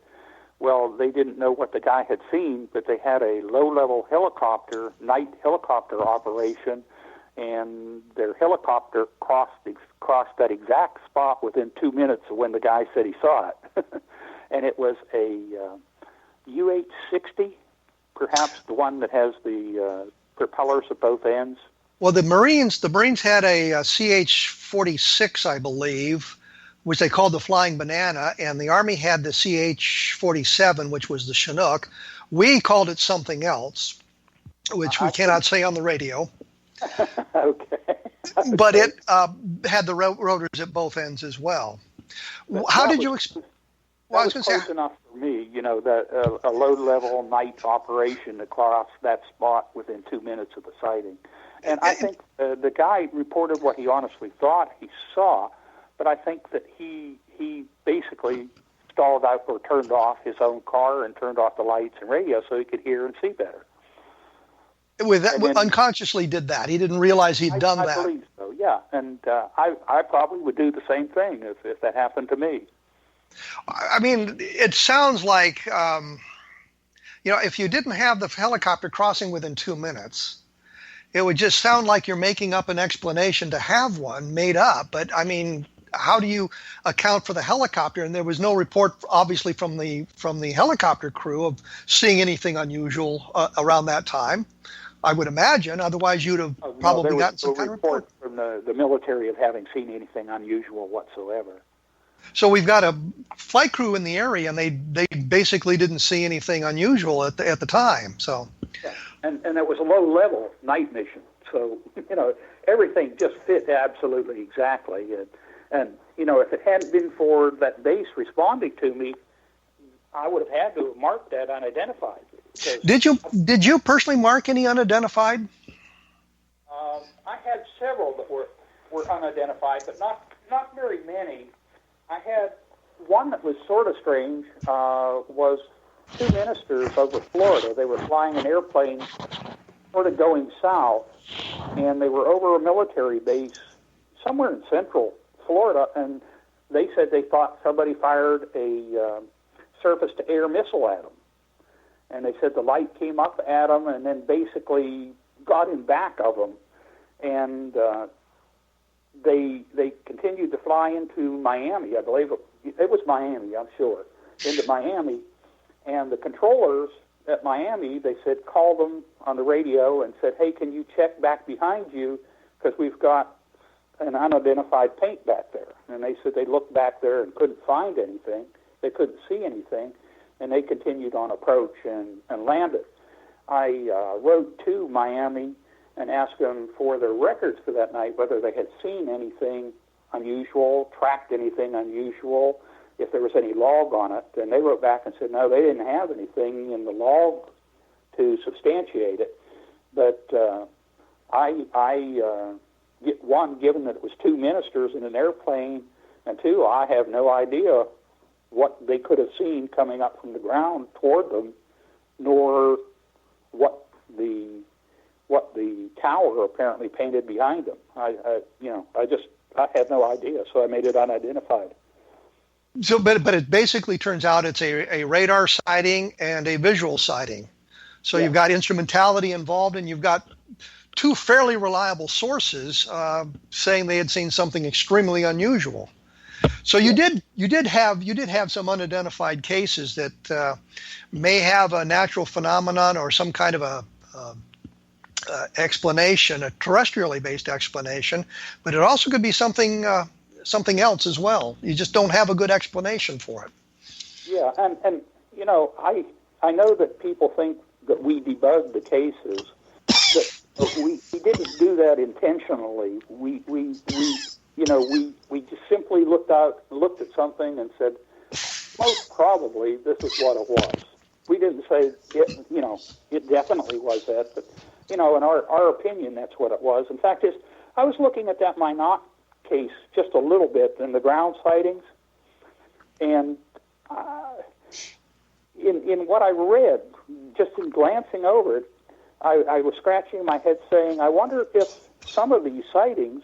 S4: well, they didn't know what the guy had seen, but they had a low-level night helicopter operation, and their helicopter crossed that exact spot within 2 minutes of when the guy said he saw it. And it was a UH-60, perhaps the one that has the propellers at both ends.
S3: Well, the Marines had a CH-46, I believe, which they called the Flying Banana, and the Army had the CH-47, which was the Chinook. We called it something else, which we cannot say on the radio.
S4: Okay.
S3: But it had the rotors at both ends as well. How did you explain?
S4: Well, that was close enough for me, that a low-level night operation across that spot within 2 minutes of the sighting. And I think the guy reported what he honestly thought he saw, but I think that he basically stalled out or turned off his own car and turned off the lights and radio so he could hear and see better.
S3: With that, unconsciously did that. He didn't realize he'd done that.
S4: I believe so, yeah. And I probably would do the same thing if that happened to me.
S3: I mean, it sounds like, if you didn't have the helicopter crossing within 2 minutes, it would just sound like you're making up an explanation to have one made up. But, I mean, how do you account for the helicopter? And there was no report, obviously, from the helicopter crew of seeing anything unusual around that time, I would imagine. Otherwise, you'd have probably gotten some kind of report
S4: from the military of having seen anything unusual whatsoever.
S3: So we've got a flight crew in the area, and they basically didn't see anything unusual at the time. So,
S4: yeah. And it was a low-level night mission, so everything just fit absolutely exactly. And if it hadn't been for that base responding to me, I would have had to have marked that unidentified.
S3: Did you personally mark any unidentified?
S4: I had several that were unidentified, but not very many. I had one that was sort of strange. Was two ministers over Florida. They were flying an airplane, sort of going south, and they were over a military base somewhere in central Florida, and they said they thought somebody fired a surface-to-air missile at them. And they said the light came up at them and then basically got in back of them. And they continued to fly into Miami. I believe it was Miami, I'm sure, into Miami. And the controllers at Miami, they said, called them on the radio and said, hey, can you check back behind you because we've got an unidentified paint back there. And they said they looked back there and couldn't find anything. They couldn't see anything. And they continued on approach and landed. I wrote to Miami and asked them for their records for that night, whether they had seen anything unusual, tracked anything unusual, if there was any log on it. And they wrote back and said, no, they didn't have anything in the log to substantiate it. But one, given that it was two ministers in an airplane, and two, I have no idea what they could have seen coming up from the ground toward them, nor what the tower apparently painted behind them. I had no idea, so I made it unidentified.
S3: So, but it basically turns out it's a radar sighting and a visual sighting. So You've got instrumentality involved, and you've got two fairly reliable sources saying they had seen something extremely unusual. So you did have some unidentified cases that may have a natural phenomenon or some kind of a explanation, a terrestrially based explanation, but it also could be something else as well. You just don't have a good explanation for it.
S4: Yeah, and I know that people think that we debugged the cases, but we didn't do that intentionally. We just simply looked at something and said, most probably this is what it was. We didn't say it definitely was that, but in our opinion, that's what it was. In fact, I was looking at that Minot case just a little bit in the ground sightings, and in what I read, just in glancing over it, I was scratching my head saying, I wonder if some of these sightings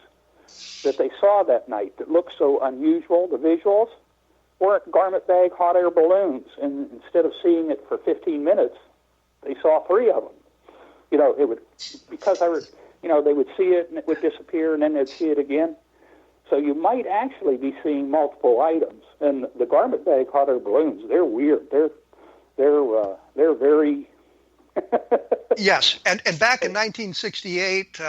S4: that they saw that night that looked so unusual, the visuals, were garment bag hot air balloons, and instead of seeing it for 15 minutes, they saw 3 of them. It would, because they would see it and it would disappear and then they'd see it again. So you might actually be seeing multiple items. And the garment bag hot air balloons, they're weird. They're very
S3: Yes, and back in 1968,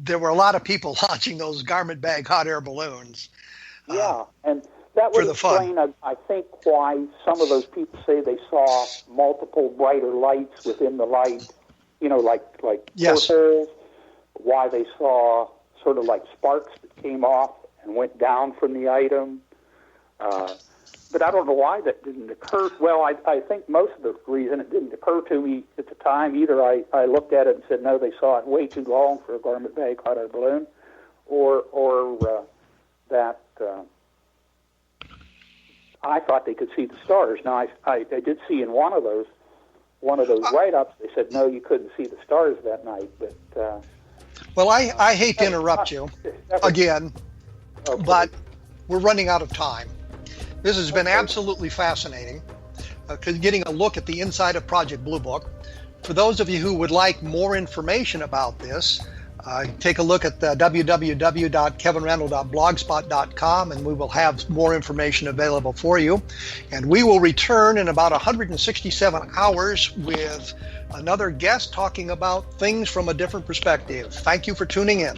S3: there were a lot of people launching those garment bag hot air balloons.
S4: Yeah, and that would explain, I think, why some of those people say they saw multiple brighter lights within the light, like
S3: yes.
S4: portholes, why they saw sort of like sparks that came off and went down from the item. But I don't know why that didn't occur. Well, I think most of the reason it didn't occur to me at the time, either I looked at it and said, no, they saw it way too long for a garment bag hot air balloon, or that I thought they could see the stars. Now, I did see in one of those write-ups, they said, no, you couldn't see the stars that night. But
S3: well, I hate to interrupt you again, but we're running out of time. This has been absolutely fascinating, getting a look at the inside of Project Blue Book. For those of you who would like more information about this, take a look at www.kevinrandle.blogspot.com, and we will have more information available for you. And we will return in about 167 hours with another guest talking about things from a different perspective. Thank you for tuning in.